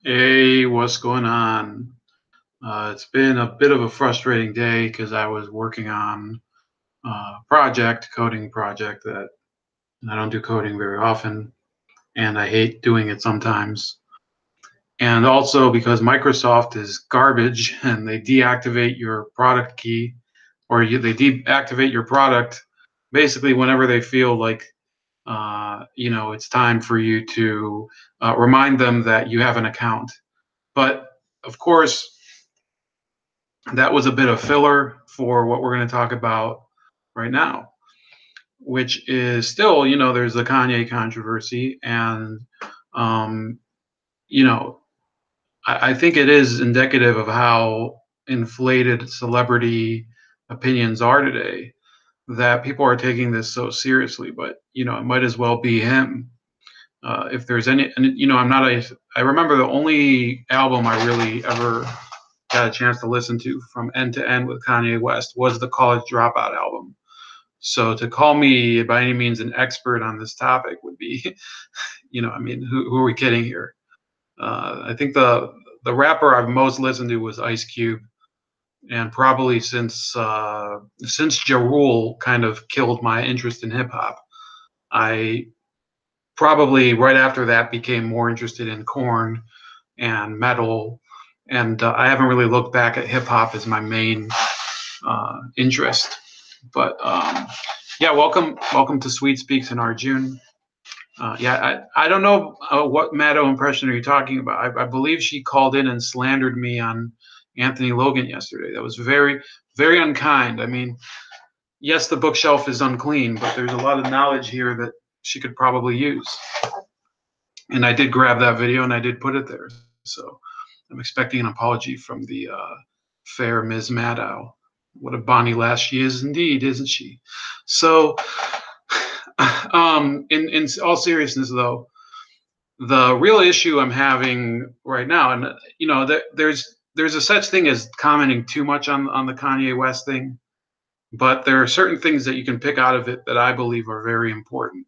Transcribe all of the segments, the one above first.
Hey, what's going on? It's been a bit of a frustrating day because I was working on a coding project that I don't do coding very often, and I hate doing it sometimes. And also because Microsoft is garbage and they deactivate your product key, or they deactivate your product basically whenever they feel like it's time for you to remind them that you have an account. But of course, that was a bit of filler for what we're going to talk about right now, which is still, there's the Kanye controversy. And, um, you know, I think it is indicative of how inflated celebrity opinions are today that people are taking this so seriously. But, it might as well be him. If there's any, and, I remember the only album I really ever got a chance to listen to from end to end with Kanye West was the College Dropout album. So to call me by any means an expert on this topic would be, who are we kidding here? I think the rapper I've most listened to was Ice Cube, and probably since Ja Rule kind of killed my interest in hip hop, I probably right after that became more interested in corn and metal, and I haven't really looked back at hip hop as my main interest. But yeah, welcome to Sweet Speaks in Arjun. Yeah, I don't know what Maddo impression are you talking about. I believe she called in and slandered me on Anthony Logan yesterday. That was very, very unkind. I mean, yes, the bookshelf is unclean, but there's a lot of knowledge here that she could probably use. And I did grab that video and I did put it there. So I'm expecting an apology from the fair Ms. Maddow. What a bonny lass she is indeed, isn't she? So, in all seriousness, though, the real issue I'm having right now, and there's a such thing as commenting too much on the Kanye West thing, but there are certain things that you can pick out of it that I believe are very important.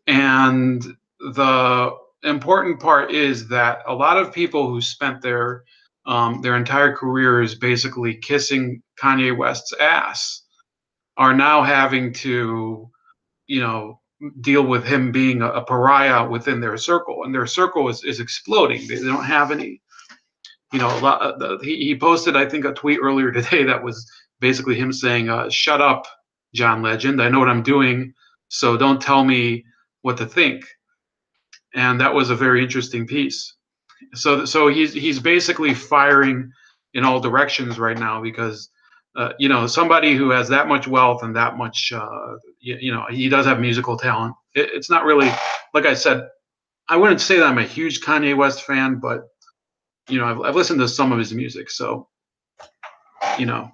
And the important part is that a lot of people who spent their entire careers basically kissing Kanye West's ass are now having to, deal with him being a pariah within their circle, and their circle is exploding. They don't have any, he posted, I think, a tweet earlier today that was basically him saying, "Shut up, John Legend. I know what I'm doing, so don't tell me what to think." And that was a very interesting piece. So he's basically firing in all directions right now because somebody who has that much wealth and that much he does have musical talent. It's not really, like I said, I wouldn't say that I'm a huge Kanye West fan, but I've listened to some of his music, so you know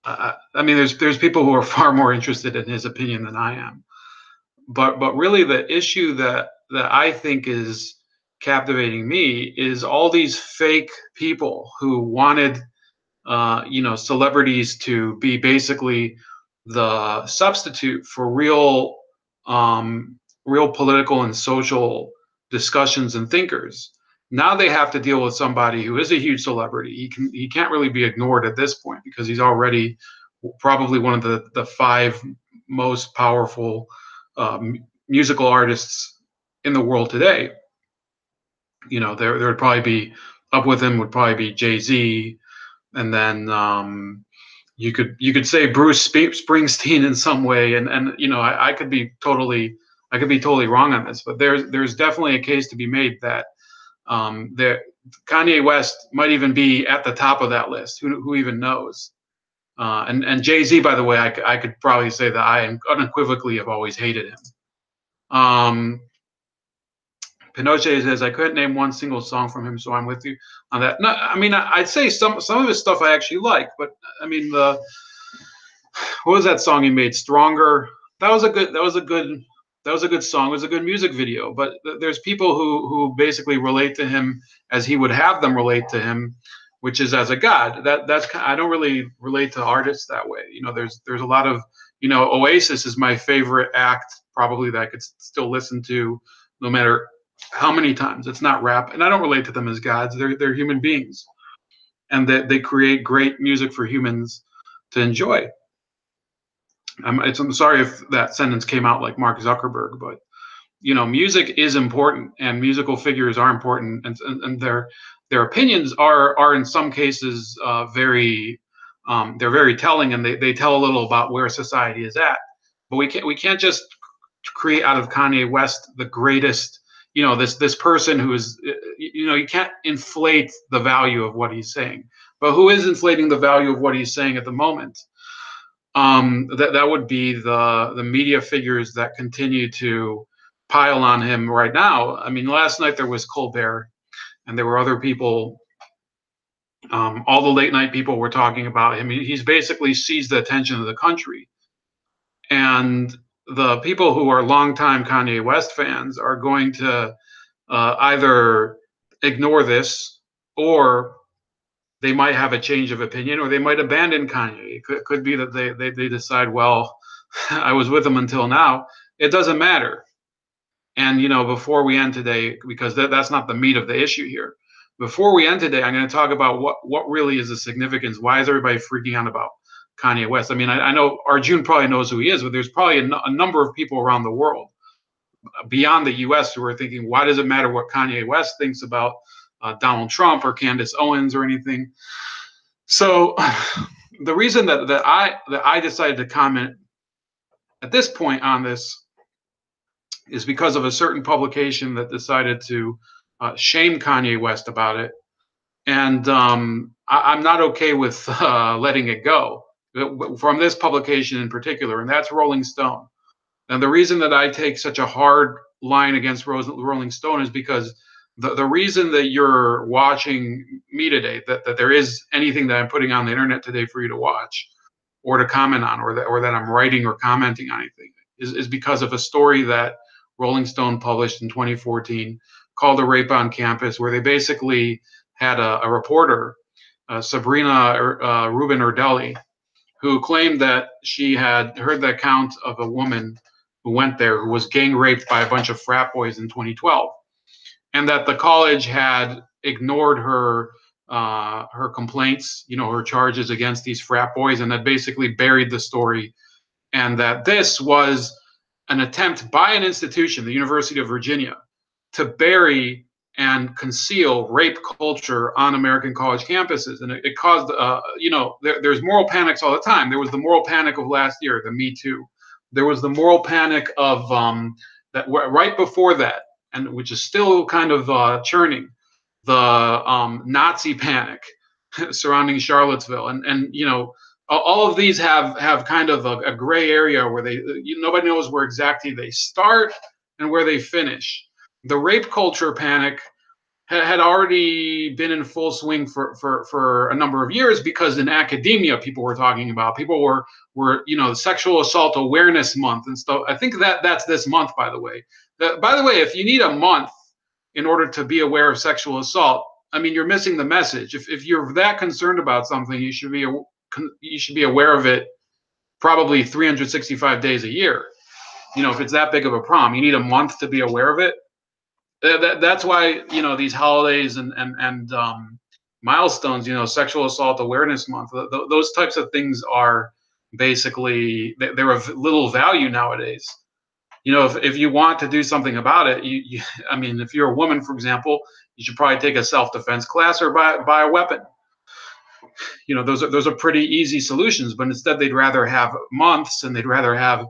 I mean there's people who are far more interested in his opinion than I am. But really the issue that I think is captivating me is all these fake people who wanted celebrities to be basically the substitute for real political and social discussions and thinkers. Now they have to deal with somebody who is a huge celebrity. He can't really be ignored at this point because he's already probably one of the five most powerful musical artists in the world today. There would probably be up with him would probably be Jay-Z, and then you could say Bruce Springsteen in some way, and I could be totally wrong on this, but there's definitely a case to be made that Kanye West might even be at the top of that list. Who even knows? And Jay-Z, by the way, I could probably say that I unequivocally have always hated him. Pinochet says, I couldn't name one single song from him, so I'm with you on that. No, I mean, I'd say some of his stuff I actually like, but I mean, what was that song he made? Stronger. That was a good song. It was a good music video. But there's people who basically relate to him as he would have them relate to him, which is as a god. I don't really relate to artists that way. There's a lot of, Oasis is my favorite act probably that I could still listen to no matter How many times? It's not rap, and I don't relate to them as gods. They're human beings, and they create great music for humans to enjoy. I'm sorry if that sentence came out like Mark Zuckerberg, but music is important, and musical figures are important, and their opinions are in some cases very they're very telling, and they tell a little about where society is at. But we can't just create out of Kanye West the greatest, this person who is, you can't inflate the value of what he's saying. But who is inflating the value of what he's saying at the moment? That would be the media figures that continue to pile on him right now. I mean, last night there was Colbert, and there were other people. All the late night people were talking about him. He's basically seized the attention of the country, and the people who are longtime Kanye West fans are going to either ignore this, or they might have a change of opinion, or they might abandon Kanye. It could be that they decide, well, I was with him until now. It doesn't matter. And before we end today, because that's not the meat of the issue here. Before we end today, I'm going to talk about what really is the significance. Why is everybody freaking out about Kanye West? I mean, I know Arjun probably knows who he is, but there's probably a number of people around the world beyond the U.S. who are thinking, why does it matter what Kanye West thinks about Donald Trump or Candace Owens or anything? So the reason that I decided to comment at this point on this is because of a certain publication that decided to shame Kanye West about it. And I'm not okay with letting it go from this publication in particular, and that's Rolling Stone. And the reason that I take such a hard line against Rolling Stone is because the reason that you're watching me today, that there is anything that I'm putting on the internet today for you to watch or to comment on, or that I'm writing or commenting on anything, is because of a story that Rolling Stone published in 2014 called "A Rape on Campus," where they basically had a reporter, Sabrina Rubin Erdelli, who claimed that she had heard the account of a woman who went there who was gang raped by a bunch of frat boys in 2012, and that the college had ignored her complaints, her charges against these frat boys, and had basically buried the story, and that this was an attempt by an institution, the University of Virginia, to bury and conceal rape culture on American college campuses. And it caused, there's moral panics all the time. There was the moral panic of last year, the Me Too. There was the moral panic of that right before that, and which is still kind of churning, the Nazi panic surrounding Charlottesville, and all of these have kind of a gray area where nobody knows where exactly they start and where they finish. The rape culture panic had already been in full swing for a number of years, because in academia people were talking about, people were Sexual Assault Awareness Month and stuff. I think that's this month, by the way. By the way, if you need a month in order to be aware of sexual assault, I mean, you're missing the message. If you're that concerned about something, you should be aware of it probably 365 days a year. If it's that big of a problem, you need a month to be aware of it. That's why these holidays and milestones, Sexual Assault Awareness Month, those types of things are basically, they're of little value nowadays. If you want to do something about it, I mean, if you're a woman, for example, you should probably take a self-defense class or buy a weapon. Those are pretty easy solutions, but instead they'd rather have months, and they'd rather have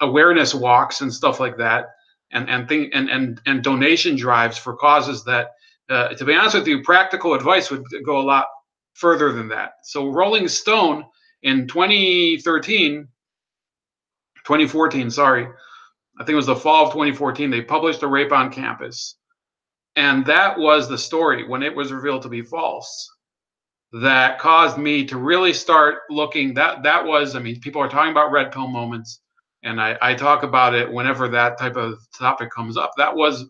awareness walks and stuff like that, and donation drives for causes that, to be honest with you, practical advice would go a lot further than that. So Rolling Stone in 2014, sorry, I think it was the fall of 2014, they published "A Rape on Campus." And that was the story, when it was revealed to be false, that caused me to really start looking. That was, I mean, people are talking about red pill moments, and I talk about it whenever that type of topic comes up. That was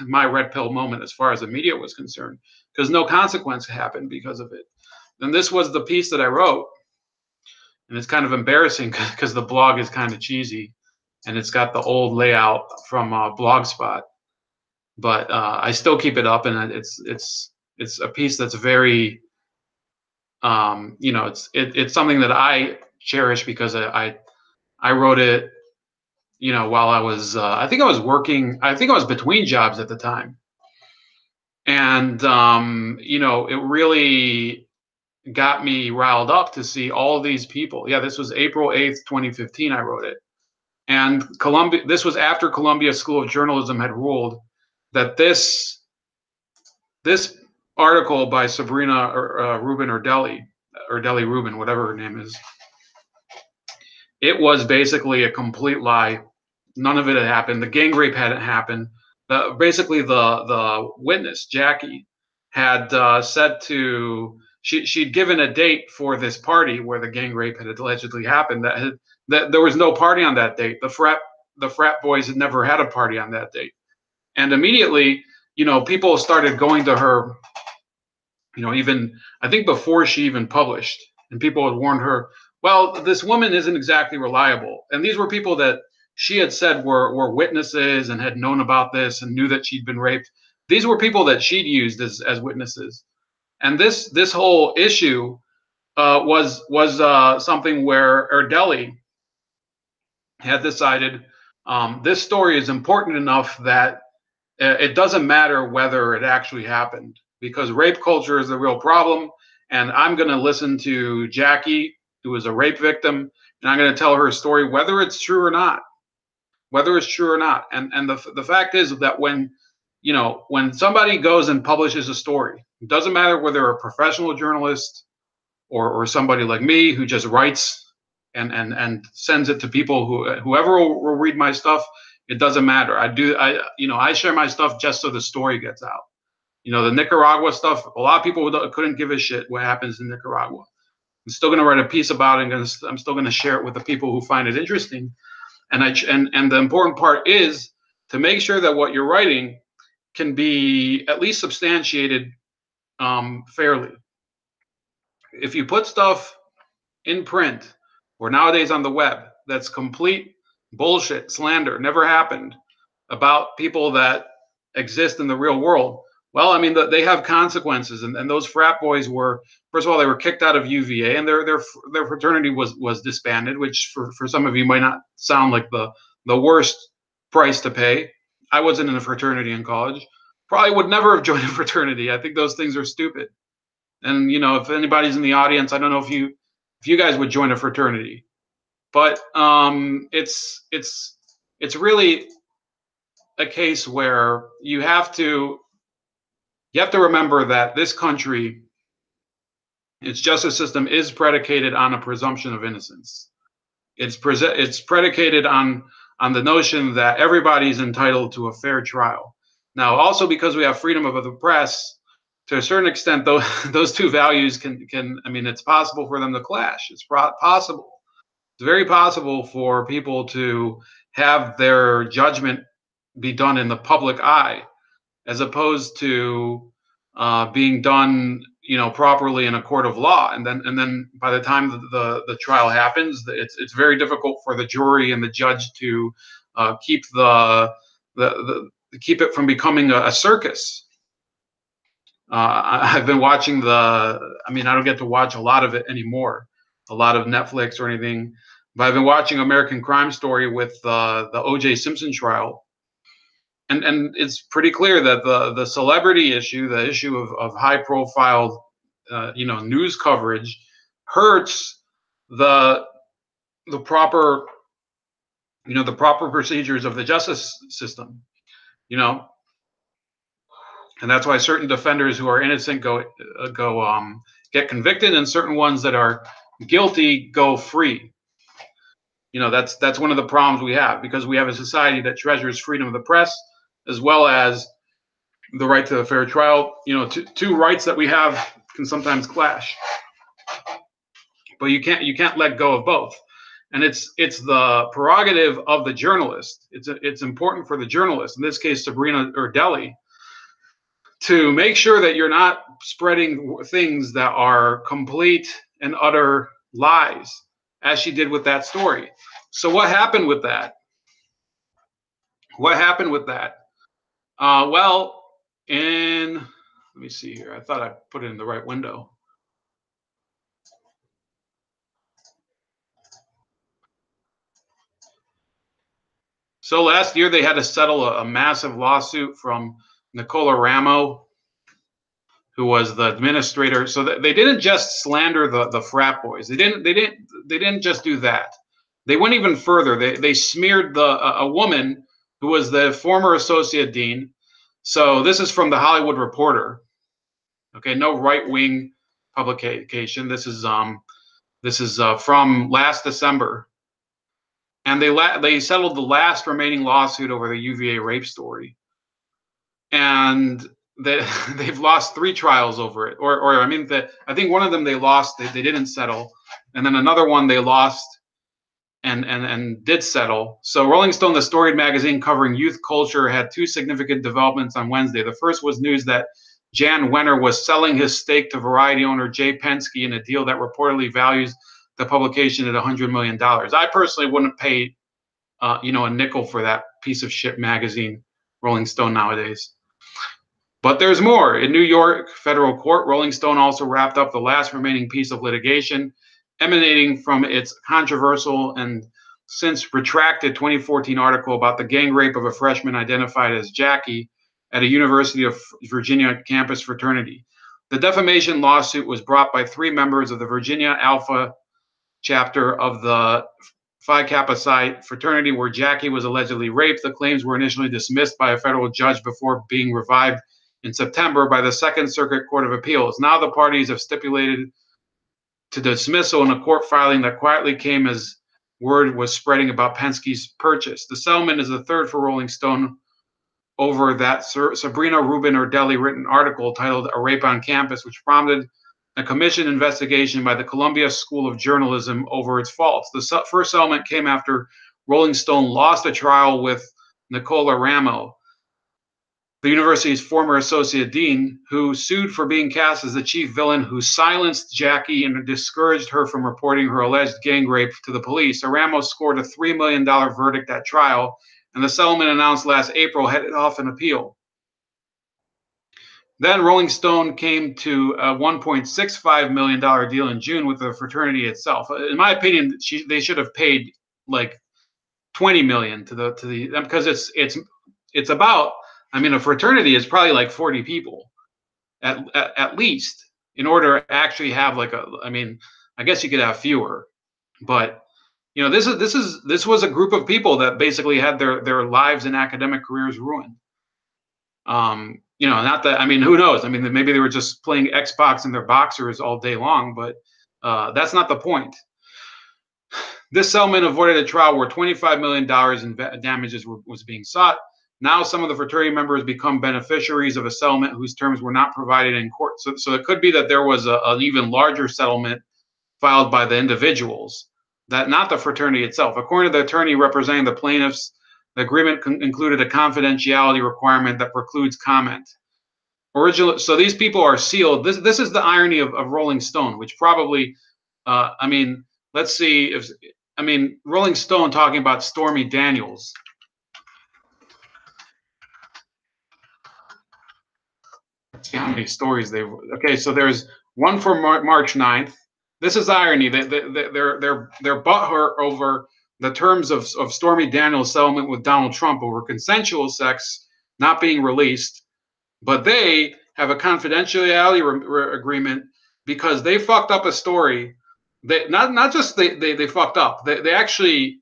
my red pill moment as far as the media was concerned, because no consequence happened because of it. And this was the piece that I wrote, and it's kind of embarrassing because the blog is kind of cheesy. and it's got the old layout from Blogspot, but I still keep it up, and it's a piece that's very, it's something that I cherish because I wrote it, while I was, I think I was working, I think I was between jobs at the time. And, it really got me riled up to see all these people. Yeah, this was April 8th, 2015, I wrote it. And this was after Columbia School of Journalism had ruled that this article by Sabrina Rubin or Deli Rubin, whatever her name is, it was basically a complete lie. None of it had happened. The gang rape hadn't happened. Basically, the witness, Jackie, had said she'd given a date for this party where the gang rape had allegedly happened. That there was no party on that date. The frat boys had never had a party on that date. And immediately, people started going to her, even I think before she even published, and people had warned her, well, this woman isn't exactly reliable. And these were people that she had said were witnesses and had known about this and knew that she'd been raped. These were people that she'd used as witnesses. And this whole issue was something where Erdely had decided, this story is important enough that it doesn't matter whether it actually happened, because rape culture is the real problem. And I'm going to listen to Jackie, who was a rape victim, and I'm going to tell her story, whether it's true or not. Whether it's true or not. And the fact is that when somebody goes and publishes a story, it doesn't matter whether they're a professional journalist or somebody like me who just writes and sends it to people whoever will read my stuff. It doesn't matter. I share my stuff just so the story gets out. The Nicaragua stuff, a lot of people couldn't give a shit what happens in Nicaragua. I'm still going to write a piece about it, and I'm still going to share it with the people who find it interesting. And the important part is to make sure that what you're writing can be at least substantiated fairly. If you put stuff in print or nowadays on the web that's complete bullshit, slander, never happened, about people that exist in the real world, well, I mean, they have consequences. And those frat boys were, first of all, they were kicked out of UVA, and their fraternity was disbanded, which for some of you might not sound like the worst price to pay. I wasn't in a fraternity in college. Probably would never have joined a fraternity. I think those things are stupid. And if anybody's in the audience, I don't know if you guys would join a fraternity, but it's really a case where you have to remember that this country, its justice system is predicated on a presumption of innocence. It's predicated on the notion that everybody's entitled to a fair trial. Now, also because we have freedom of the press, to a certain extent, those two values can I mean, it's possible for them to clash. It's possible. It's very possible for people to have their judgment be done in the public eye, as opposed to being done, properly in a court of law. And then by the time the trial happens, it's very difficult for the jury and the judge to keep keep it from becoming a circus. I've been watching I don't get to watch a lot of it anymore, a lot of Netflix or anything, but I've been watching American Crime Story with the O.J. Simpson trial. And it's pretty clear that the celebrity issue, the issue of high profile, news coverage, hurts the proper, the proper procedures of the justice system, and that's why certain defenders who are innocent get convicted, and certain ones that are guilty go free. That's one of the problems we have, because we have a society that treasures freedom of the press as well as the right to a fair trial. Two rights that we have can sometimes clash, but you can't let go of both. And it's the prerogative of the journalist. It's important for the journalist, in this case Sabrina Erdely, to make sure that you're not spreading things that are complete and utter lies, as she did with that story. So what happened with that? What happened with that? Well, let me see here. I thought I put it in the right window. So last year they had to settle a massive lawsuit from Nicola Ramo, who was the administrator. So they didn't just slander the frat boys. They didn't just do that. They went even further. They smeared a woman who was the former associate dean. So this is from the Hollywood Reporter. Okay, no right wing publication. This is from last December, and they settled the last remaining lawsuit over the UVA rape story, and they've lost 3 trials over it. Or I mean, I think one of them they lost, they didn't settle, and then another one they lost and did settle. So Rolling Stone, the storied magazine covering youth culture, had 2 significant developments on Wednesday. The first was news that Jan Wenner was selling his stake to Variety owner Jay Penske in a deal that reportedly values the publication at $100 million. I personally wouldn't pay, a nickel for that piece of shit magazine, Rolling Stone, nowadays. But there's more. In New York federal court, Rolling Stone also wrapped up the last remaining piece of litigation emanating from its controversial and since retracted 2014 article about the gang rape of a freshman identified as Jackie at a University of Virginia campus fraternity. The defamation lawsuit was brought by 3 members of the Virginia Alpha chapter of the Phi Kappa Psi fraternity, where Jackie was allegedly raped. The claims were initially dismissed by a federal judge before being revived in September by the Second Circuit Court of Appeals. Now the parties have stipulated to dismissal in a court filing that quietly came as word was spreading about Penske's purchase. The settlement is the third for Rolling Stone over that Sabrina Rubin Ordelli written article titled "A Rape on Campus," which prompted a commission investigation by the Columbia School of Journalism over its faults. The first settlement came after Rolling Stone lost a trial with Nicola Ramo, the university's former associate dean, who sued for being cast as the chief villain who silenced Jackie and discouraged her from reporting her alleged gang rape to the police. Ramos scored a $3 million verdict at trial, and the settlement announced last April headed off an appeal. Then Rolling Stone came to a $1.65 million deal in June with the fraternity itself. In my opinion, they should have paid like $20 million to the because it's about, I mean, a fraternity is probably like 40 people at least, in order to actually have like I mean, I guess you could have fewer, but this was a group of people that basically had their lives and academic careers ruined. Not that, I mean, who knows? I mean, maybe they were just playing Xbox in their boxers all day long, but that's not the point. This settlement avoided a trial where $25 million in damages was being sought. Now some of the fraternity members become beneficiaries of a settlement whose terms were not provided in court. So it could be that there was an even larger settlement filed by the individuals, that not the fraternity itself. According to the attorney representing the plaintiffs, the agreement included a confidentiality requirement that precludes comment. So these people are sealed. This is the irony of Rolling Stone, which probably, I mean, let's see if, I mean, Rolling Stone talking about Stormy Daniels. Let's see how many stories okay, so there's one for March 9th. This is irony. They're butthurt over the terms of Stormy Daniels' settlement with Donald Trump over consensual sex not being released, but they have a confidentiality agreement because they fucked up a story. They not just they fucked up. They actually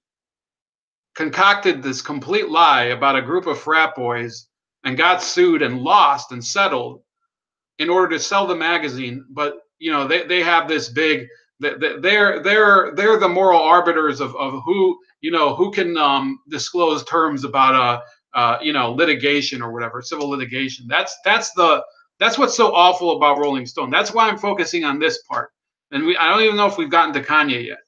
concocted this complete lie about a group of frat boys and got sued and lost and settled in order to sell the magazine. But they have this big, they're the moral arbiters of who who can disclose terms about litigation or whatever, civil litigation. That's what's so awful about Rolling Stone. That's why I'm focusing on this part. And I don't even know if we've gotten to Kanye yet.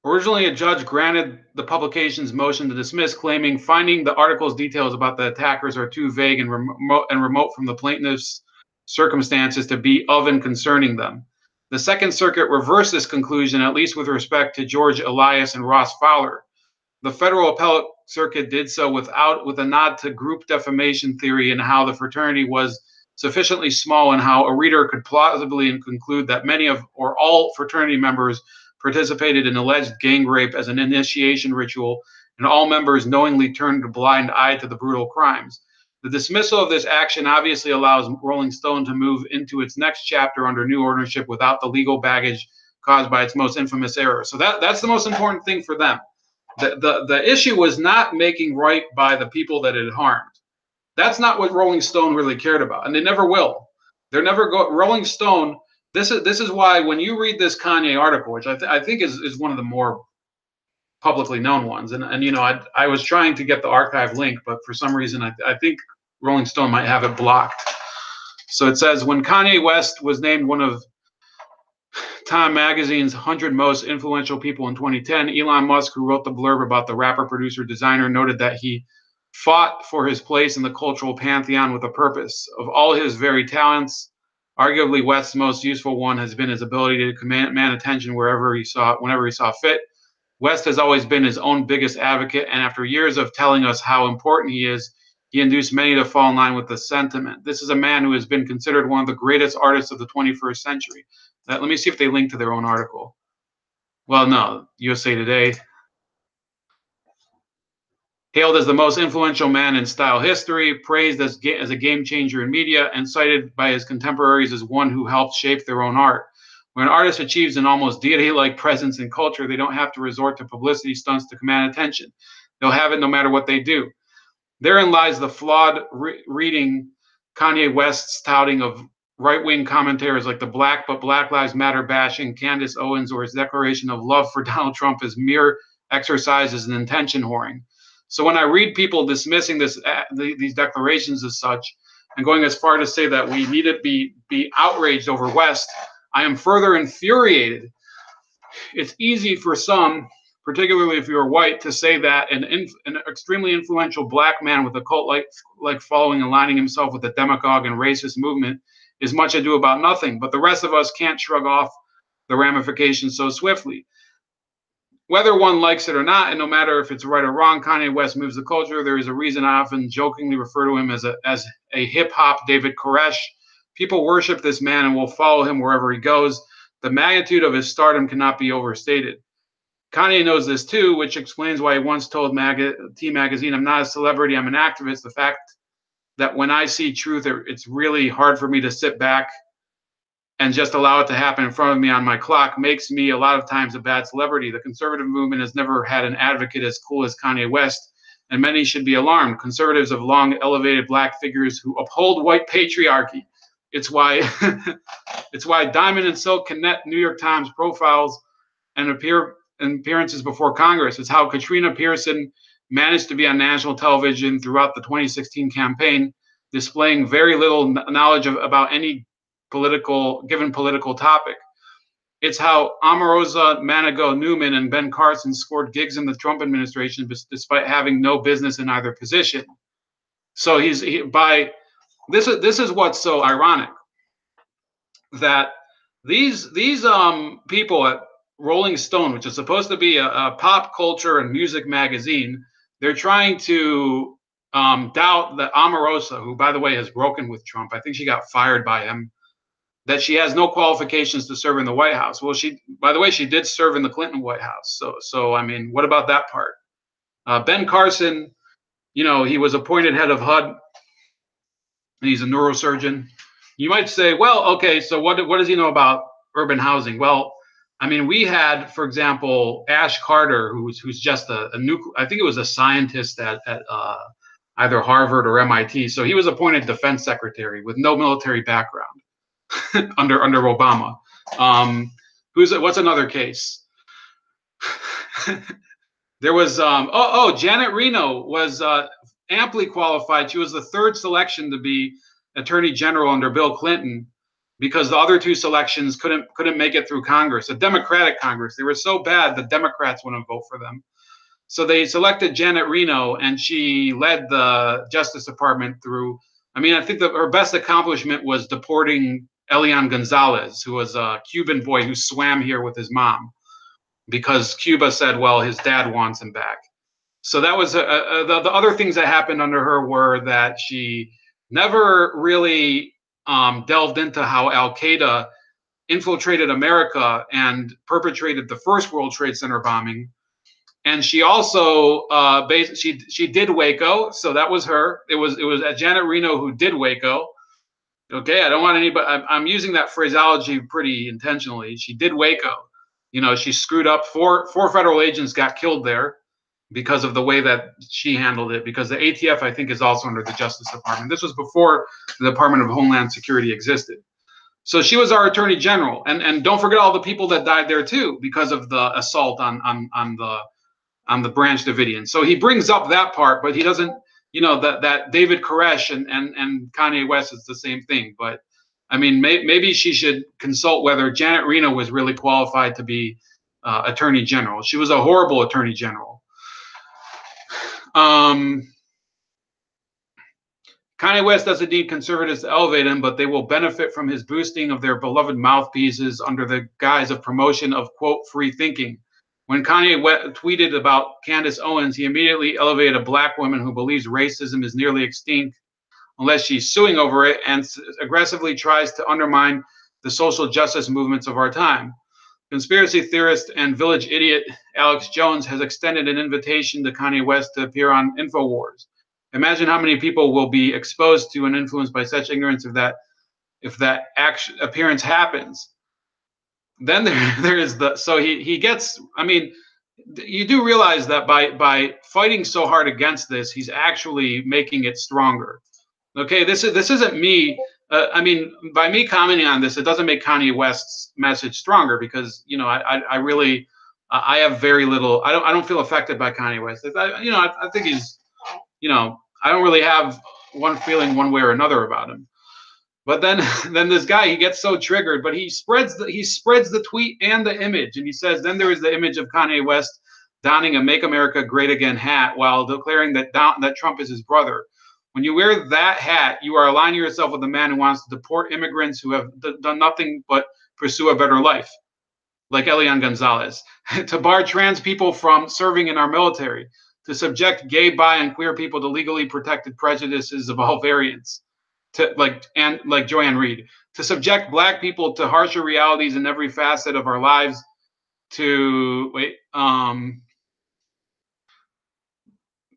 Originally, a judge granted the publication's motion to dismiss, finding the article's details about the attackers are too vague and remote from the plaintiff's circumstances to be of and concerning them. The Second Circuit reversed this conclusion, at least with respect to George Elias and Ross Fowler. The Federal Appellate Circuit did so with a nod to group defamation theory and how the fraternity was sufficiently small and how a reader could plausibly conclude that many of or all fraternity members participated in alleged gang rape as an initiation ritual, and all members knowingly turned a blind eye to the brutal crimes. The dismissal of this action obviously allows Rolling Stone to move into its next chapter under new ownership without the legal baggage caused by its most infamous error. So that's the most important thing for them. The issue was not making right by the people that it harmed. That's not what Rolling Stone really cared about, and they never will. They're never Rolling Stone. This is why when you read this Kanye article, which I think is one of the more publicly known ones, and you know, I was trying to get the archive link, but for some reason I think Rolling Stone might have it blocked. So it says, when Kanye West was named one of Time Magazine's 100 most influential people in 2010, Elon Musk, who wrote the blurb about the rapper, producer, designer, noted that he fought for his place in the cultural pantheon with a purpose. Of all his varied talents, arguably West's most useful one has been his ability to command attention whenever he saw fit. West has always been his own biggest advocate, and after years of telling us how important he is, he induced many to fall in line with the sentiment. This is a man who has been considered one of the greatest artists of the 21st century. Let me see if they link to their own article. Well, no, USA Today. Hailed as the most influential man in style history, praised as a game changer in media, and cited by his contemporaries as one who helped shape their own art. When an artist achieves an almost deity-like presence in culture, they don't have to resort to publicity stunts to command attention. They'll have it no matter what they do. Therein lies the flawed reading Kanye West's touting of right-wing commentators like the Black Lives Matter bashing Candace Owens, or his declaration of love for Donald Trump as mere exercises and intention whoring. So when I read people dismissing these declarations as such, and going as far to say that we need to be outraged over West, I am further infuriated. It's easy for some, particularly if you're white, to say that an extremely influential black man with a cult-like following aligning himself with a demagogue and racist movement is much ado about nothing, but the rest of us can't shrug off the ramifications so swiftly. Whether one likes it or not, and no matter if it's right or wrong, Kanye West moves the culture. There is a reason I often jokingly refer to him as a hip-hop David Koresh. People worship this man and will follow him wherever he goes. The magnitude of his stardom cannot be overstated. Kanye knows this too, which explains why he once told T Magazine, "I'm not a celebrity, I'm an activist." The fact that when I see truth, it's really hard for me to sit back and just allow it to happen in front of me on my clock makes me a lot of times a bad celebrity. The conservative movement has never had an advocate as cool as Kanye West, and many should be alarmed. Conservatives have long elevated black figures who uphold white patriarchy. It's why Diamond and Silk can net New York Times profiles and appearances before Congress. It's how Katrina Pearson managed to be on national television throughout the 2016 campaign, displaying very little knowledge about any given political topic. It's how Omarosa Manigault Newman and Ben Carson scored gigs in the Trump administration despite having no business in either position. So this is what's so ironic, that these people at Rolling Stone, which is supposed to be a pop culture and music magazine, they're trying to doubt that Omarosa, who by the way has broken with Trump, I think she got fired by him, that she has no qualifications to serve in the White House. Well, by the way, she did serve in the Clinton White House. So I mean, what about that part? Ben Carson, you know, he was appointed head of HUD, and he's a neurosurgeon. You might say, well, okay, so what does he know about urban housing? Well, I mean, we had, for example, Ash Carter, who's just I think it was a scientist at either Harvard or MIT. So he was appointed defense secretary with no military background. under Obama. What's another case? There was Janet Reno was amply qualified. She was the third selection to be Attorney General under Bill Clinton, because the other two selections couldn't make it through Congress, a Democratic Congress. They were so bad the Democrats wouldn't vote for them. So they selected Janet Reno, and she led the Justice Department through. I mean, I think that her best accomplishment was deporting Elian Gonzalez, who was a Cuban boy who swam here with his mom because Cuba said, well, his dad wants him back. So that was the other things that happened under her were that she never really delved into how Al Qaeda infiltrated America and perpetrated the first World Trade Center bombing. And she also she did Waco, so that was her. It was Janet Reno who did Waco. Okay, I don't want anybody. I'm using that phraseology pretty intentionally. She did Waco. You know, she screwed up. Four federal agents got killed there because of the way that she handled it. Because the ATF, I think, is also under the Justice Department. This was before the Department of Homeland Security existed. So she was our attorney general, and don't forget all the people that died there too because of the assault on the Branch Davidian. So he brings up that part, but he doesn't. You know that David Koresh and Kanye West is the same thing. But I mean, maybe she should consult whether Janet Reno was really qualified to be attorney general. She was a horrible attorney general. Kanye West doesn't need conservatives to elevate him, but they will benefit from his boosting of their beloved mouthpieces under the guise of promotion of, quote, free thinking. When Kanye tweeted about Candace Owens, he immediately elevated a black woman who believes racism is nearly extinct unless she's suing over it, and aggressively tries to undermine the social justice movements of our time. Conspiracy theorist and village idiot Alex Jones has extended an invitation to Kanye West to appear on InfoWars. Imagine how many people will be exposed to and influenced by such ignorance if that appearance happens. Then there is so he gets. I mean, you do realize that by fighting so hard against this, he's actually making it stronger. Okay, this isn't me. I mean, by me commenting on this, it doesn't make Kanye West's message stronger because you know I really I have very little. I don't feel affected by Kanye West. I think he's, you know, I don't really have one feeling one way or another about him. But then this guy, he gets so triggered, but he spreads the tweet and the image, and he says, then there is the image of Kanye West donning a "Make America Great Again" hat while declaring that Trump is his brother. When you wear that hat, you are aligning yourself with a man who wants to deport immigrants who have done nothing but pursue a better life, like Elian Gonzalez, to bar trans people from serving in our military, to subject gay, bi, and queer people to legally protected prejudices of all variants, like Joanne Reed, to subject black people to harsher realities in every facet of our lives, to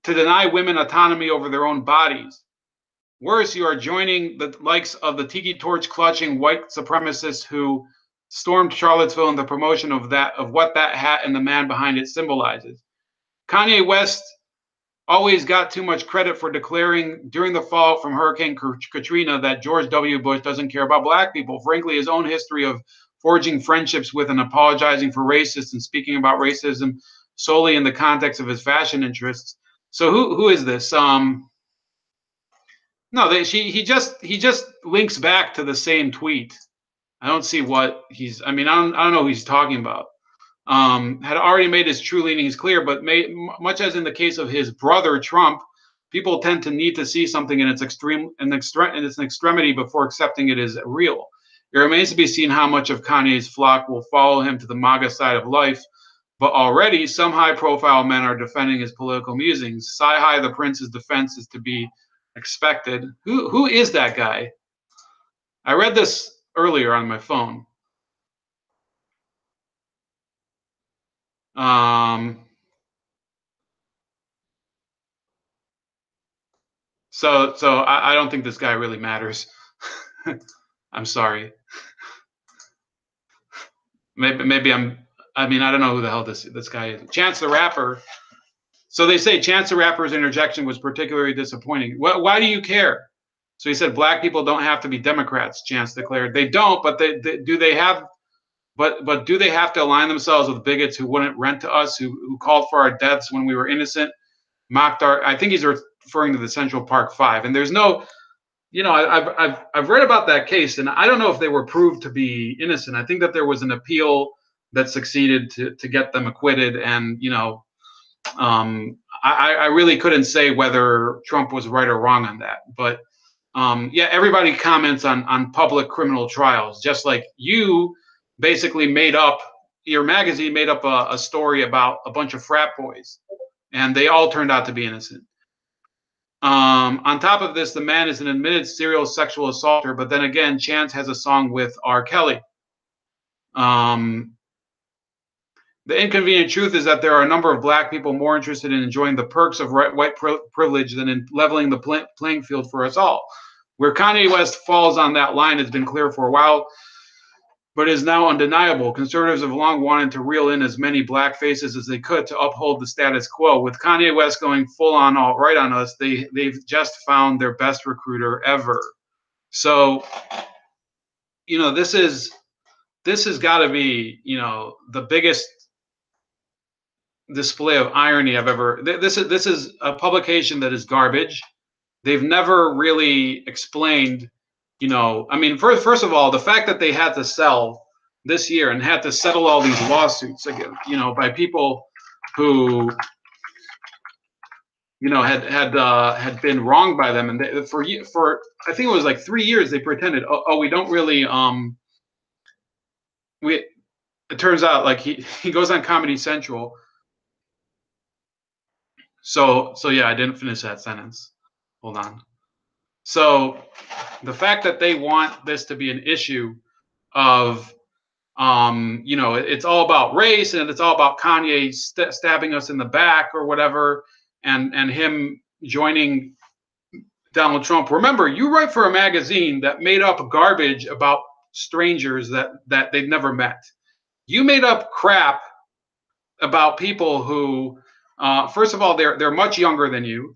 deny women autonomy over their own bodies. Worse, you are joining the likes of the tiki torch clutching white supremacists who stormed Charlottesville in the promotion of what that hat and the man behind it symbolizes. Kanye West always got too much credit for declaring during the fallout from Hurricane Katrina that George W. Bush doesn't care about black people. Frankly, his own history of forging friendships with and apologizing for racists and speaking about racism solely in the context of his fashion interests. So who is this? No, he just links back to the same tweet. I don't see what he's. I mean, I don't know who he's talking about. Had already made his true leanings clear, but much as in the case of his brother Trump, people tend to need to see something in its extremity before accepting it as real. It remains to be seen how much of Kanye's flock will follow him to the MAGA side of life, but already some high-profile men are defending his political musings. Sci-Hi the Prince's defense is to be expected. Who is that guy? I read this earlier on my phone. So I don't think this guy really matters. I'm sorry. Maybe I mean, I don't know who the hell this guy is. Chance the Rapper. So they say Chance the Rapper's interjection was particularly disappointing. Why do you care? So he said black people don't have to be Democrats, Chance declared. They don't, but do they have to align themselves with bigots who wouldn't rent to us, who called for our deaths when we were innocent, mocked I think he's referring to the Central Park Five. And there's no, you know, I've read about that case, and I don't know if they were proved to be innocent. I think that there was an appeal that succeeded to get them acquitted, and you know, I really couldn't say whether Trump was right or wrong on that. But Yeah, everybody comments on public criminal trials, just like you basically made up, your magazine made up a story about a bunch of frat boys, and they all turned out to be innocent. On top of this, the man is an admitted serial sexual assaulter, but then again, Chance has a song with R. Kelly. Um, the inconvenient truth is that there are a number of black people more interested in enjoying the perks of white privilege than in leveling the playing field for us all. Where Kanye West falls on that line has been clear for a while, but is now undeniable. Conservatives have long wanted to reel in as many black faces as they could to uphold the status quo. With Kanye West going full on alt right on us, they've just found their best recruiter ever. So, this has got to be, the biggest display of irony I've ever. This is a publication that is garbage. They've never really explained, I mean, first of all, the fact that they had to sell this year and had to settle all these lawsuits again, by people who, had been wronged by them, and for I think it was like 3 years they pretended, we don't really it turns out, like, he goes on Comedy Central. So yeah, I didn't finish that sentence. Hold on. So the fact that they want this to be an issue of, it's all about race, and it's all about Kanye stabbing us in the back or whatever, and him joining Donald Trump. Remember, you write for a magazine that made up garbage about strangers that they've never met. You made up crap about people who, first of all, they're much younger than you.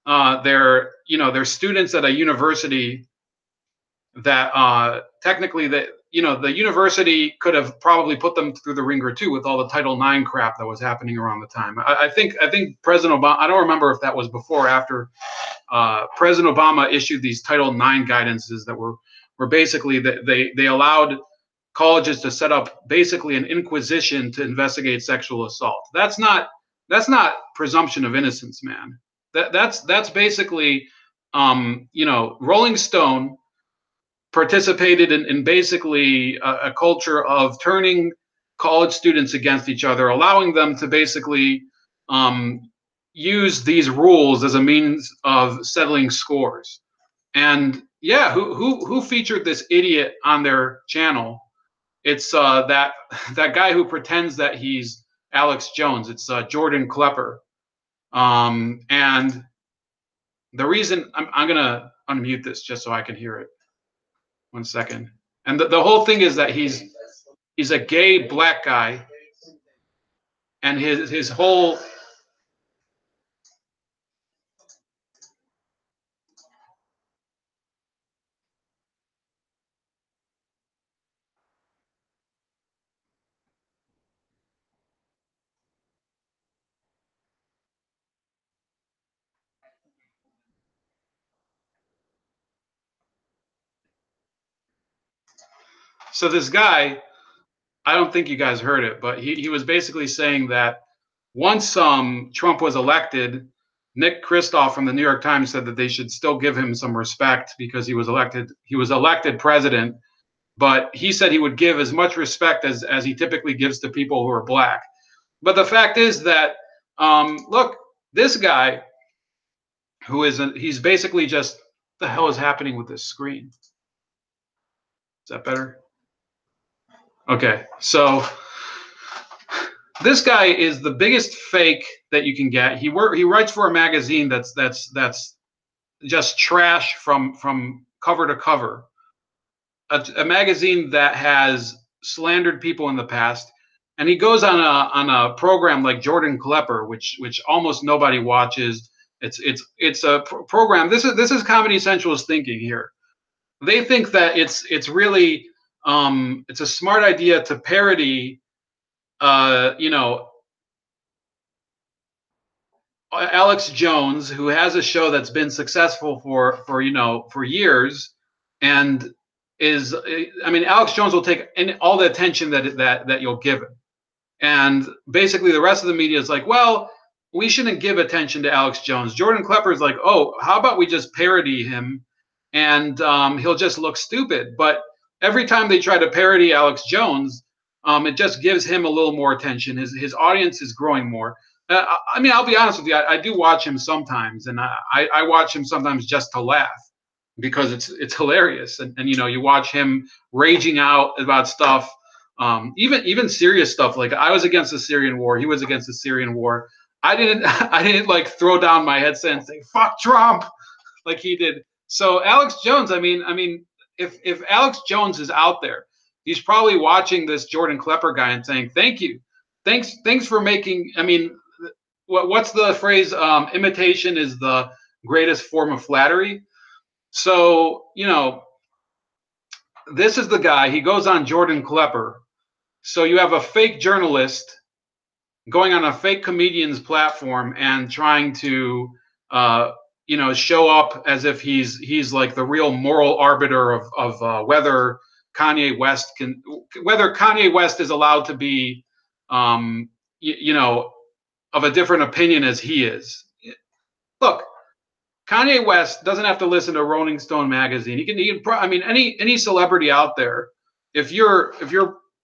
They're students at a university that technically the university could have probably put them through the ringer too, with all the Title IX crap that was happening around the time. I think President Obama, I don't remember if that was before or after, President Obama issued these Title IX guidances that were basically they allowed colleges to set up basically an inquisition to investigate sexual assault. That's not presumption of innocence, man. That's basically, Rolling Stone participated in basically a culture of turning college students against each other, allowing them to basically use these rules as a means of settling scores. And yeah, who featured this idiot on their channel? It's that guy who pretends that he's Alex Jones. It's Jordan Klepper. And the reason I'm gonna unmute this just so I can hear it. 1 second. And the whole thing is that he's a gay black guy, and his whole. So this guy, I don't think you guys heard it, but he was basically saying that once Trump was elected, Nick Kristof from the New York Times said that they should still give him some respect because he was elected president, but he said he would give as much respect as he typically gives to people who are black. But the fact is that, look, this guy he's basically just, what the hell is happening with this screen? Is that better? Okay, so this guy is the biggest fake that you can get. He writes for a magazine that's just trash from cover to cover. A magazine that has slandered people in the past, and he goes on a program like Jordan Klepper, which almost nobody watches. It's a program. This is Comedy Central's thinking here. They think that it's really it's a smart idea to parody, Alex Jones, who has a show that's been successful for years, and Alex Jones will take all the attention that you'll give him, and basically the rest of the media is like, well, we shouldn't give attention to Alex Jones. Jordan Klepper is like, oh, how about we just parody him and he'll just look stupid. But every time they try to parody Alex Jones, it just gives him a little more attention. His audience is growing more. I mean, I'll be honest with you. I do watch him sometimes, and I watch him sometimes just to laugh because it's hilarious. And you know, you watch him raging out about stuff, even serious stuff. Like, I was against the Syrian war, he was against the Syrian war. I didn't I didn't like throw down my headset and say fuck Trump like he did. So Alex Jones, I mean, if Alex Jones is out there, he's probably watching this Jordan Klepper guy and saying, "Thank you, thanks for making." I mean, what's the phrase? Imitation is the greatest form of flattery. So you know, this is the guy. He goes on Jordan Klepper. So you have a fake journalist going on a fake comedian's platform and trying to you know, show up as if he's like the real moral arbiter of whether Kanye West is allowed to be you know, of a different opinion as he is. Look, Kanye West doesn't have to listen to Rolling Stone magazine. He can I mean, any celebrity out there, if you're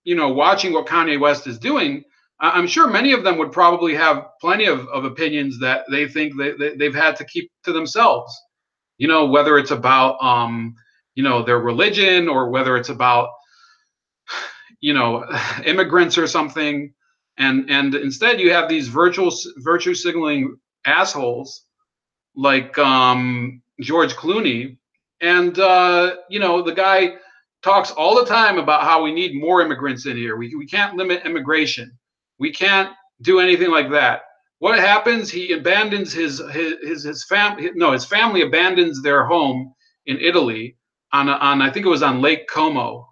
you know, watching what Kanye West is doing, I'm sure many of them would probably have plenty of opinions that they think they've had to keep to themselves. You know, whether it's about you know, their religion, or whether it's about, you know, immigrants or something. And instead you have these virtue signaling assholes like George Clooney. And you know, the guy talks all the time about how we need more immigrants in here. We can't limit immigration. We can't do anything like that. What happens? He abandons his family. No, his family abandons their home in Italy on I think it was on Lake Como,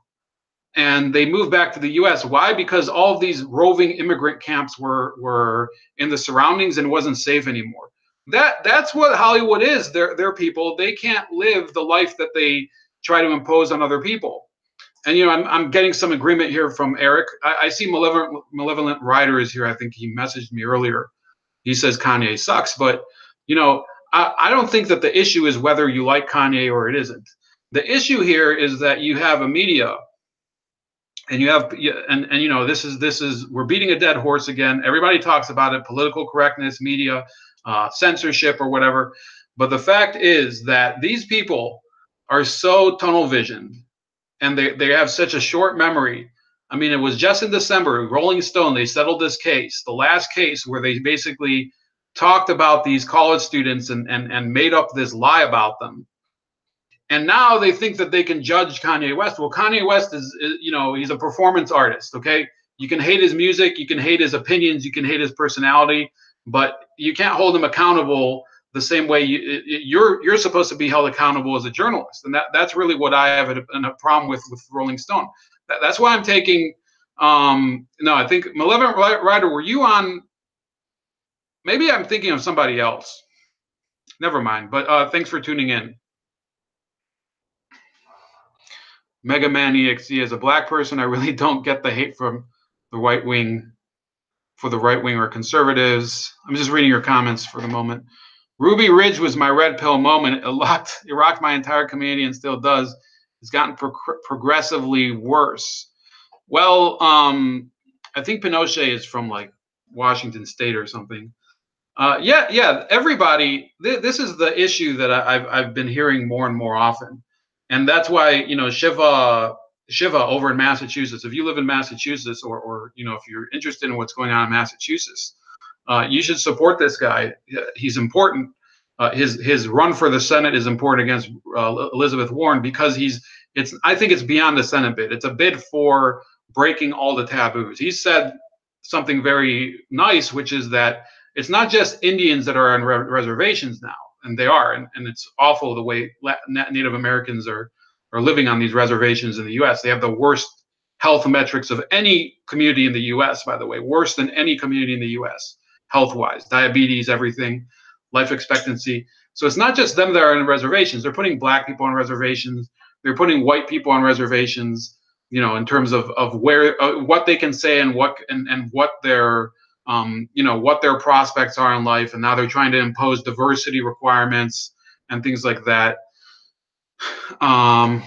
and they moved back to the U.S. Why? Because all of these roving immigrant camps were in the surroundings and it wasn't safe anymore. That's what Hollywood is. They're people. They can't live the life that they try to impose on other people. And you know, I'm getting some agreement here from Eric. I see Malevolent Rider is here. I think he messaged me earlier. He says Kanye sucks, but you know, I don't think that the issue is whether you like Kanye or it isn't. The issue here is that you have a media, and you have and you know, this is we're beating a dead horse again. Everybody talks about it: political correctness, media, censorship, or whatever. But the fact is that these people are so tunnel visioned, and they have such a short memory. I mean, it was just in December, Rolling Stone, they settled this case, the last case, where they basically talked about these college students and made up this lie about them. And now they think that they can judge Kanye West. Well, Kanye West is, you know, he's a performance artist, okay? You can hate his music, you can hate his opinions, you can hate his personality, but you can't hold him accountable the same way you're supposed to be held accountable as a journalist. And that's really what I have a problem with Rolling Stone. That's why I'm taking no, I think Malevolent Rider, were you on? Maybe I'm thinking of somebody else. Never mind. But thanks for tuning in. Mega Man EXE, as a black person, I really don't get the hate from the right wing, for the right wing or conservatives. I'm just reading your comments for the moment. Ruby Ridge was my red pill moment. It rocked my entire community and still does. It's gotten progressively worse. Well, I think Pinochet is from like Washington State or something. Yeah. Everybody, this is the issue that I've been hearing more and more often, and that's why, you know, Shiva over in Massachusetts. If you live in Massachusetts, or you know, if you're interested in what's going on in Massachusetts, you should support this guy. He's important. His run for the Senate is important against Elizabeth Warren, because I think it's beyond the Senate bid. It's a bid for breaking all the taboos. He said something very nice, which is that it's not just Indians that are on reservations now, and they are, and it's awful the way Native Americans are living on these reservations in the U.S. They have the worst health metrics of any community in the U.S., by the way, worse than any community in the U.S. health-wise, diabetes, everything, life expectancy. So it's not just them that are on reservations. They're putting black people on reservations. They're putting white people on reservations, you know, in terms of where what they can say and what their you know, what their prospects are in life. And now they're trying to impose diversity requirements and things like that. Um,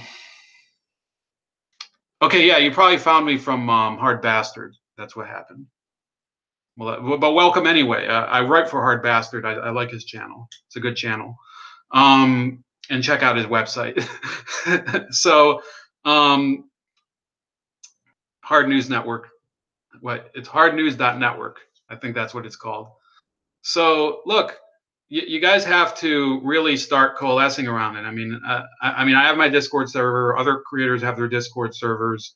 okay, yeah, you probably found me from Hard Bastard. That's what happened. But welcome anyway. I write for Hard Bastard. I like his channel. It's a good channel. And check out his website. So, um, Hard News Network. What? It's hardnews.network. I think that's what it's called. So look, you guys have to really start coalescing around it. I mean, I have my Discord server. Other creators have their Discord servers.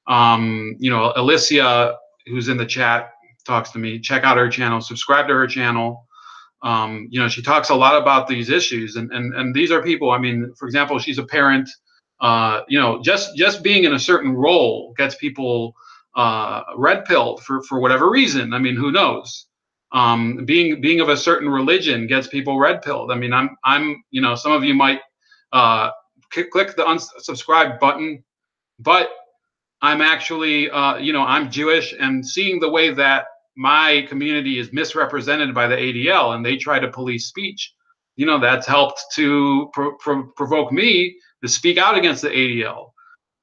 Alicia, who's in the chat, talks to me. Check out her channel. Subscribe to her channel. She talks a lot about these issues, and these are people. I mean, for example, she's a parent. Just being in a certain role gets people red pilled for whatever reason. I mean, who knows? Being of a certain religion gets people red pilled. I mean, some of you might click the unsubscribe button, but I'm actually, I'm Jewish, and seeing the way that my community is misrepresented by the ADL and they try to police speech, that's helped to provoke me to speak out against the ADL,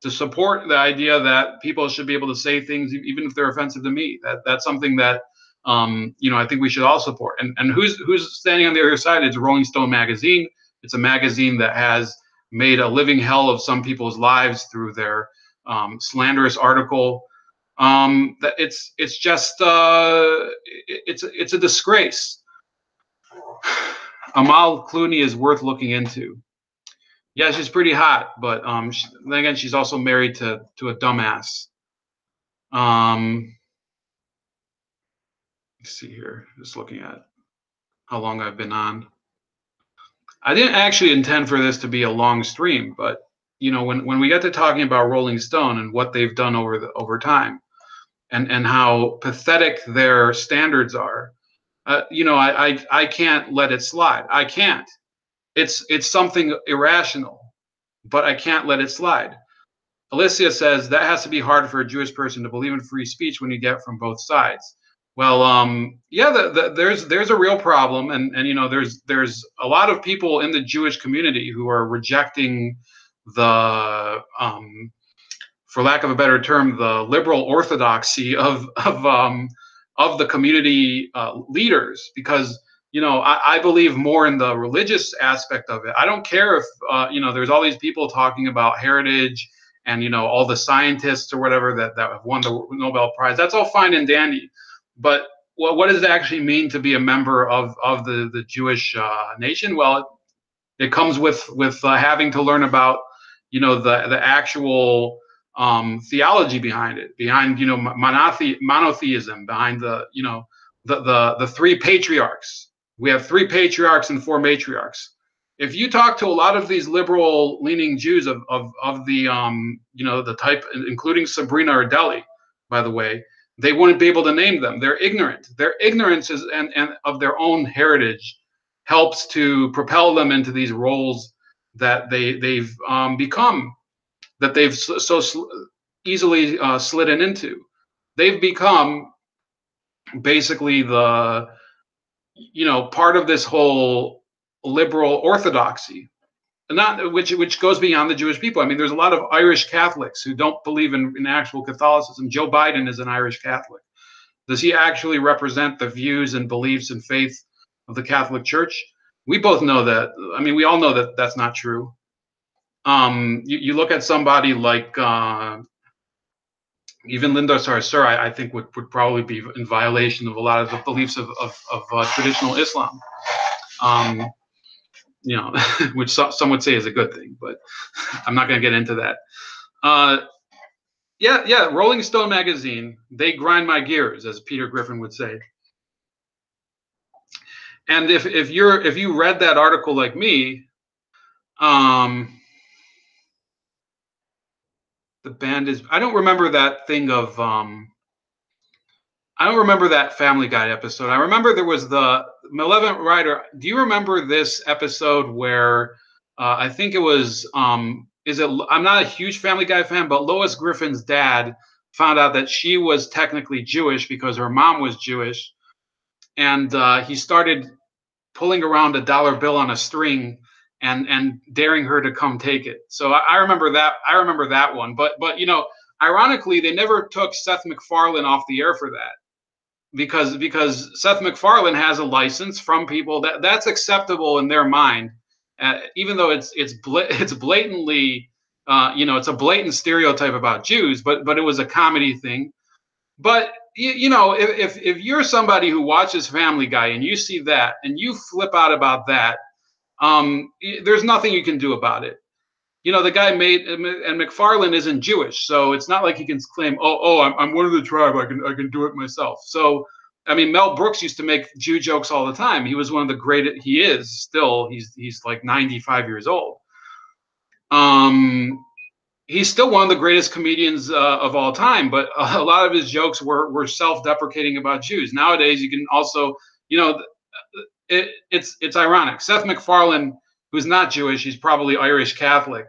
to support the idea that people should be able to say things even if they're offensive to me. That's something that I think we should all support. And who's standing on the other side? It's Rolling Stone magazine. It's a magazine that has made a living hell of some people's lives through their slanderous article. That it's just it's a disgrace. Amal Clooney is worth looking into. Yeah, she's pretty hot, but then again, she's also married to a dumbass. Let's see here. Just looking at how long I've been on. I didn't actually intend for this to be a long stream, but when we get to talking about Rolling Stone and what they've done over time, and how pathetic their standards are, I can't let it slide. I can't. It's something irrational, but I can't let it slide. Alicia says that has to be hard for a Jewish person to believe in free speech when you get from both sides. Well, yeah, there's a real problem, and there's a lot of people in the Jewish community who are rejecting the for lack of a better term, the liberal orthodoxy of the community leaders, because I believe more in the religious aspect of it. I don't care if there's all these people talking about heritage and all the scientists or whatever that have won the Nobel Prize. That's all fine and dandy, but what does it actually mean to be a member of the Jewish nation? Well, it comes with having to learn about the actual theology behind it, behind monotheism, behind the three patriarchs. We have three patriarchs and four matriarchs. If you talk to a lot of these liberal leaning Jews of the the type, including Sabrina Ardeli, by the way, they wouldn't be able to name them. They're ignorant. Their ignorance is and of their own heritage helps to propel them into these roles that they've become, that they've so easily slidden into. They've become basically the part of this whole liberal orthodoxy, not which goes beyond the Jewish people. I mean, there's a lot of Irish Catholics who don't believe in actual Catholicism. Joe Biden is an Irish Catholic. Does he actually represent the views and beliefs and faith of the Catholic Church? We both know that. I mean, we all know that that's not true. You look at somebody like even Linda Sarsour, I think would probably be in violation of a lot of the beliefs of traditional Islam. Which some would say is a good thing, but I'm not going to get into that. Yeah, Rolling Stone magazine, they grind my gears, as Peter Griffin would say. And if you read that article like me, the band is, I don't remember that thing of I don't remember that Family Guy episode. I remember there was the Malevolent Rider. Do you remember this episode where I think it was I'm not a huge Family Guy fan, but Lois Griffin's dad found out that she was technically Jewish because her mom was Jewish, and he started pulling around a dollar bill on a string and daring her to come take it. So I remember that. I remember that one. But you know, ironically, they never took Seth MacFarlane off the air for that, because Seth MacFarlane has a license from people that's acceptable in their mind, even though it's blatantly, you know, it's a blatant stereotype about Jews, but it was a comedy thing. But you know, if you're somebody who watches Family Guy and you see that and you flip out about that, there's nothing you can do about it. You know, the guy made, and MacFarlane isn't Jewish, so it's not like he can claim, oh, I'm one of the tribe, I can do it myself. So, I mean, Mel Brooks used to make Jew jokes all the time. He was one of the great. He is still. He's like 95 years old. He's still one of the greatest comedians of all time. But a lot of his jokes were self-deprecating about Jews. Nowadays, you can also, you know, it's ironic. Seth MacFarlane, who's not Jewish, he's probably Irish Catholic,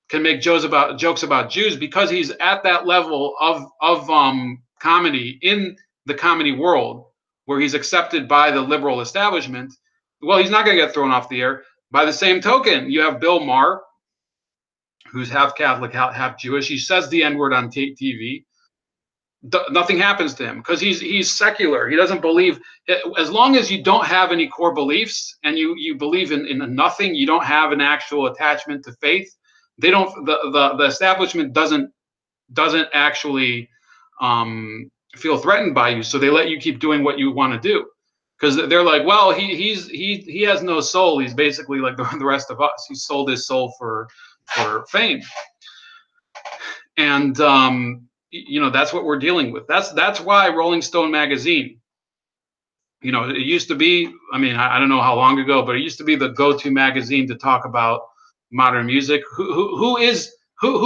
can make jokes about Jews because he's at that level of comedy in the comedy world where he's accepted by the liberal establishment. Well, he's not going to get thrown off the air. By the same token, you have Bill Maher, who's half Catholic, half Jewish. He says the N-word on TV. Nothing happens to him because he's secular. He doesn't believe, as long as you don't have any core beliefs and you believe in nothing, you don't have an actual attachment to faith. They don't. The establishment doesn't actually feel threatened by you, so they let you keep doing what you want to do, because they're like, well, he has no soul. He's basically like the rest of us. He sold his soul for fame, and you know, that's what we're dealing with. That's why Rolling Stone magazine, you know, it used to be, I mean, I don't know how long ago, but it used to be the go-to magazine to talk about modern music. Who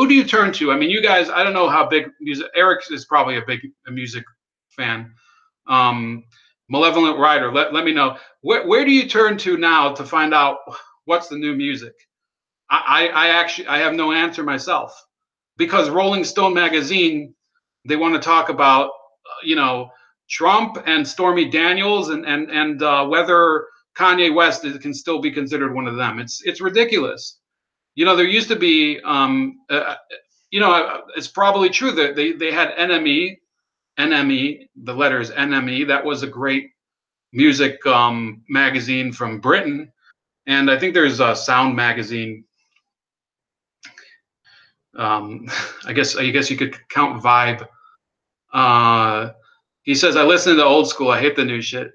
do you turn to? I mean, you guys, I don't know how big music. Eric is probably a music fan. Malevolent Rider, let me know. Where do you turn to now to find out what's the new music? I actually have no answer myself, because Rolling Stone magazine, they want to talk about you know, Trump and Stormy Daniels and whether Kanye West can still be considered one of them. It's ridiculous. You know, there used to be, you know, it's probably true that they had NME, the letters NME. That was a great music magazine from Britain, and I think there's a Sound magazine. I guess you could count Vibe. He says, I listen to old school. I hate the new shit.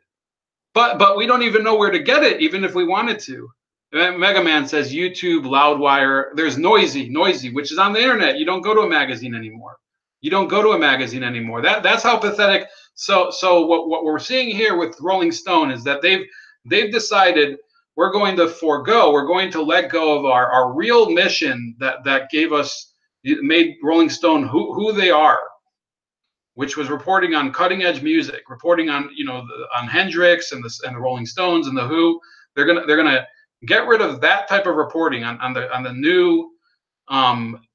But we don't even know where to get it, even if we wanted to. Mega Man says YouTube, Loudwire. There's Noisy, which is on the internet. You don't go to a magazine anymore. That's how pathetic. So what we're seeing here with Rolling Stone is that they've decided we're going to let go of our real mission that made Rolling Stone who they are, which was reporting on cutting edge music, reporting on, you know, on Hendrix and the Rolling Stones and the Who. They're gonna get rid of that type of reporting on the new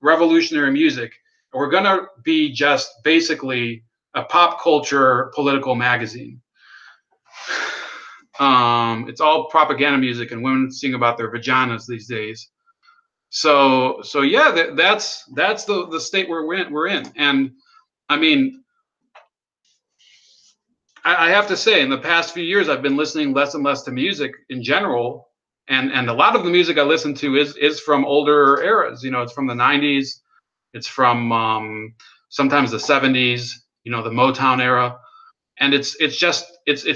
revolutionary music. We're gonna be just basically a pop culture political magazine. It's all propaganda music and women sing about their vaginas these days. So yeah, that's the state we're in. And I mean, I have to say, in the past few years, I've been listening less and less to music in general, and a lot of the music I listen to is from older eras. You know, it's from the '90s, it's from sometimes the '70s. You know, the Motown era, and it's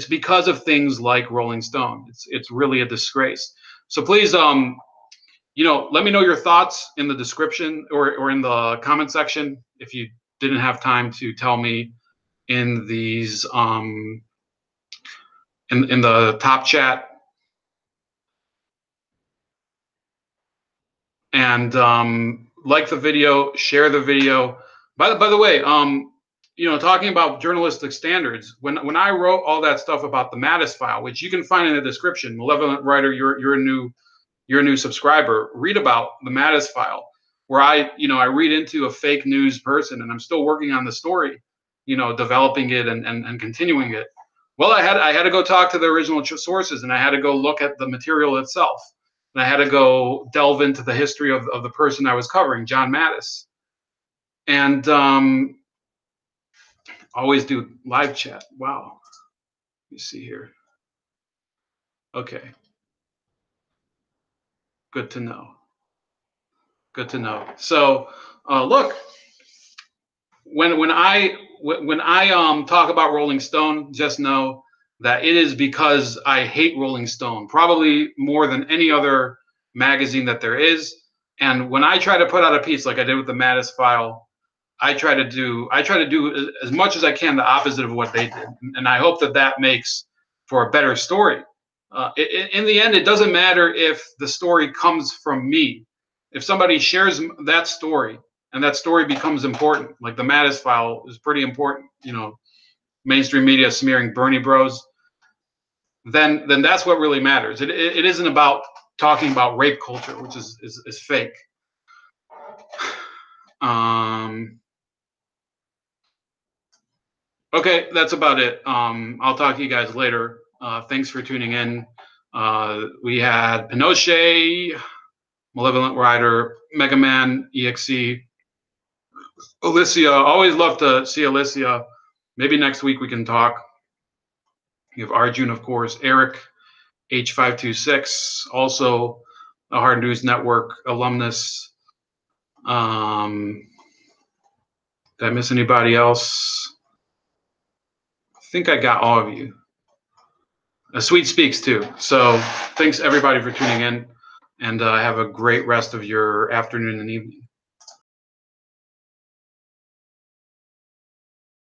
because of things like Rolling Stone. It's really a disgrace. So please, you know, let me know your thoughts in the description or in the comment section if you didn't have time to tell me in these in the top chat. And like the video, share the video. By the way, you know, talking about journalistic standards, when I wrote all that stuff about the Mattis file, which you can find in the description, Malevolent Writer, you're a new subscriber, read about the Mattis file, where I read into a fake news person, and I'm still working on the story, you know, developing it and continuing it. Well, I had to go talk to the original sources, and I had to go look at the material itself. and I had to go delve into the history of the person I was covering, John Mattis. And always do live chat. Wow. Let me see here. Okay. Good to know. Good to know. So look, when I talk about Rolling Stone, just know that it is because I hate Rolling Stone, probably more than any other magazine that there is. And when I try to put out a piece like I did with the Mattis file, I try to do as much as I can the opposite of what they did, and I hope that that makes for a better story. In the end, it doesn't matter if the story comes from me. If somebody shares that story and that story becomes important, like the Mattis file is pretty important, you know, mainstream media smearing Bernie Bros, then that's what really matters. It isn't about talking about rape culture, which is fake. Okay, that's about it. I'll talk to you guys later. Thanks for tuning in. We had Pinochet, Malevolent Rider, Mega Man, EXE, Alicia. Always love to see Alicia. Maybe next week we can talk. You have Arjun, of course, Eric, H526, also a Hard News Network alumnus. Did I miss anybody else? I think I got all of you. Sweet Speaks too. So thanks everybody for tuning in, and have a great rest of your afternoon and evening.